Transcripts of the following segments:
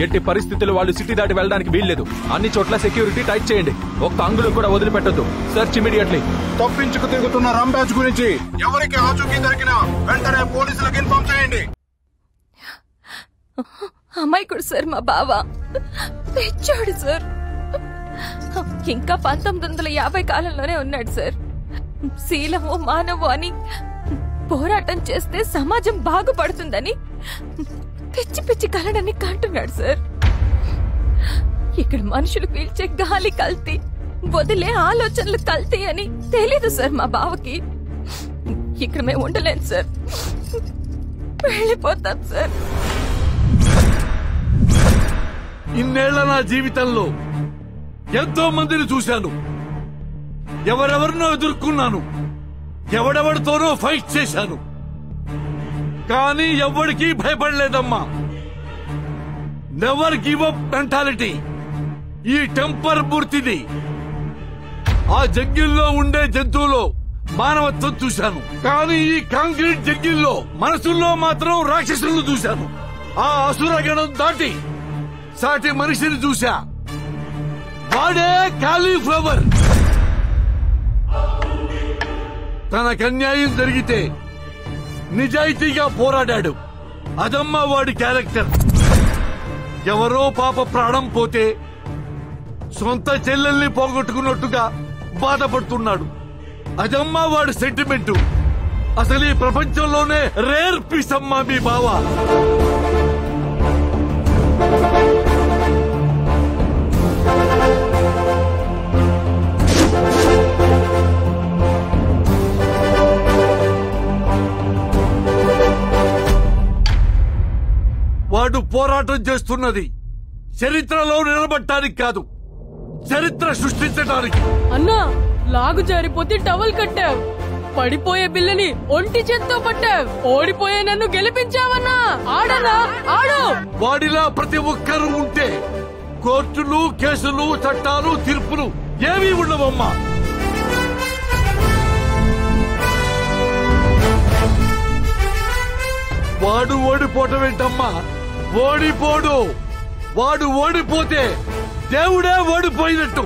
ఎట్టి పరిస్థితుల్లో వాళ్ళు సిటీ దాటి వెళ్ళడానికి వీల్లేదు. అన్ని చోట్ల సెక్యూరిటీ టైట్ చేయండి. ఒక్క అంగుళం కూడా వదిలిపెట్టొద్దు. Search immediately. తప్పించుకు తిరుగుతున్న రాంబాజ్ గురించి ఎవరికి ఆచూకీ దొరికినా వెంటనే పోలీసులకు ఇన్ఫార్మ్ చేయండి. అమ్మాయికుడు సార్, మా బావ తెచ్చాడు సార్. ఇంకా 1950 కాలంలోనే ఉన్నాడు సార్. శీలము మానవు అని పోరాటం చేస్తే సమాజం బాగుపడుతుందని పిచ్చి పిచ్చి కలడని కంటున్నాడు సార్. ఇక్కడ మనుషులు పీల్చే గాలి కల్తీ, వదిలే ఆలోచనలు కల్తీ అని తెలీదు సార్ మా బావకి. ఇక్కడ మేము ఉండలేం సార్, వెళ్ళిపోతాం సార్. ఇన్నేళ్ల నా జీవితంలో ఎంతో మందిని చూశాను. ఎవరెవరినో ఎదుర్కొన్నాను, ఎవడెవడితోనో ఫైట్ చేశాను. కానీ ఎవరికి భయపడలేదమ్మా. నెవర్ గివ్ అప్ మెంటాలిటీ ఈ టెంపర్ మూర్తిది. ఆ జంగిల్లో ఉండే జంతువులో మానవత్వం చూశాను, కానీ ఈ కాంక్రీట్ జంగిల్లో మనసుల్లో మాత్రం రాక్షసులను చూశాను. ఆ అసురగణం దాటి సాటి మనిషిని చూశా. వాడే కాలీఫ్లవర్. తనకు అన్యాయం జరిగితే నిజాయితీగా పోరాడాడు. అదమ్మా వాడి క్యారెక్టర్. ఎవరో పాప ప్రాణం పోతే సొంత చెల్లెల్ని పోగొట్టుకున్నట్టుగా బాధపడుతున్నాడు. అదమ్మా వాడి సెంటిమెంటు. అసలు ఈ ప్రపంచంలోనే రేర్ పీస్ అమ్మా మీ బావ. వాడు పోరాటం చేస్తున్నది చరిత్రలో నిలబడటానికి కాదు, చరిత్ర సృష్టించడానికి. అన్నా, లాగు జారిపోతే టవల్ కట్టావు, పడిపోయే బిల్లని ఒంటి చేత్తో పట్టావు, ఓడిపోయే నన్ను గెలిపించావన్నా. ఆడనా, ఆడు. వాడిలా ప్రతి ఒక్కరూ ఉంటే కోర్టులు, కేసులు, చట్టాలు, తీర్పులు ఏమీ ఉండవమ్మా. వాడు ఓడిపోవటం ఏంటమ్మా? ఓడిపోడు. వాడు ఓడిపోతే దేవుడే ఓడిపోయినట్టు.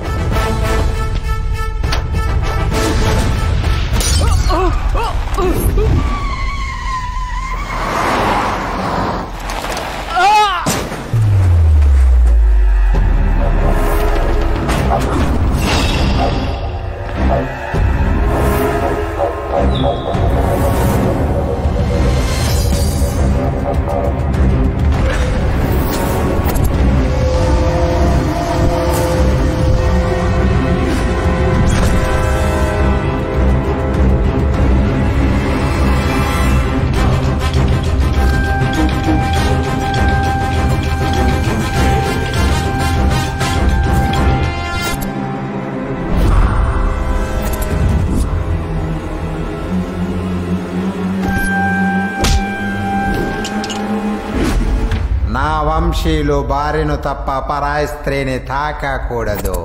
వంశీయులు భార్యను తప్ప పరాయి స్త్రీని తాకకూడదు.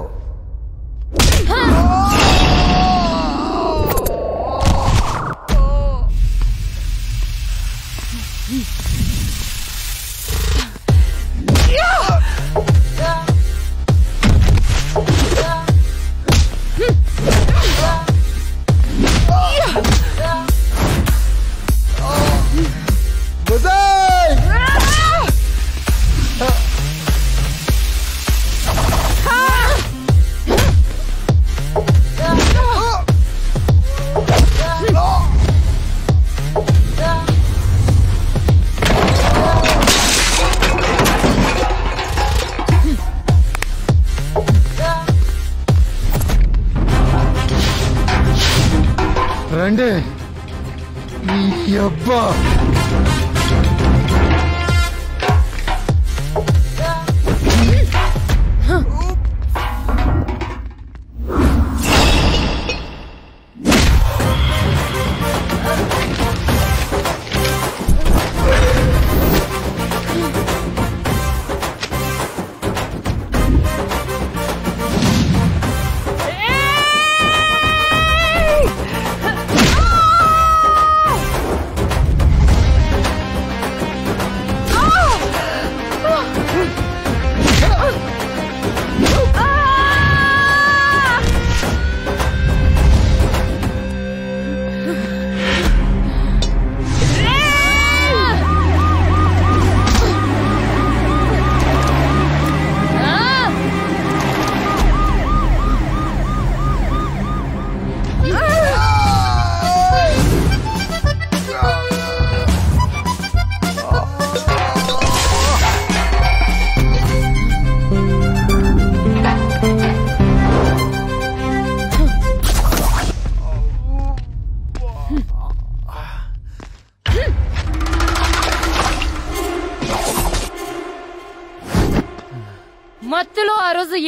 రండి అబ్బా.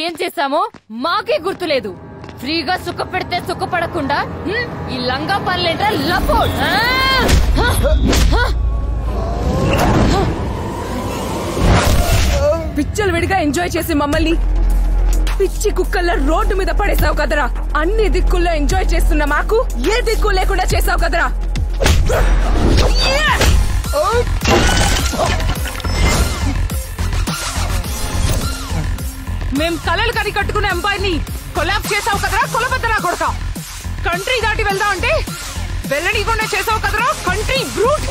ఏం చేశామో మాకే గుర్తులేదు. ఫ్రీగా సుఖపెడితే సుఖపడకుండా ఈ లంగా పనులేంటే లపో. పిచ్చలు విడిగా ఎంజాయ్ చేసి మమ్మల్ని పిచ్చి కుక్కల్లో రోడ్డు మీద పడేసావు కదరా. అన్ని దిక్కుల్లో ఎంజాయ్ చేస్తున్న మాకు ఏ దిక్కు లేకుండా చేసావు కదరా. మేం కలలు కని కట్టుకునే అమ్మాయిని కొలాబ్ చేసావు కదరా. కొలబద్దరా కొడక. కంట్రీ దాటి వెళ్దాం అంటే వెళ్ళనీకుండా చేసావు కదరా. Country brute.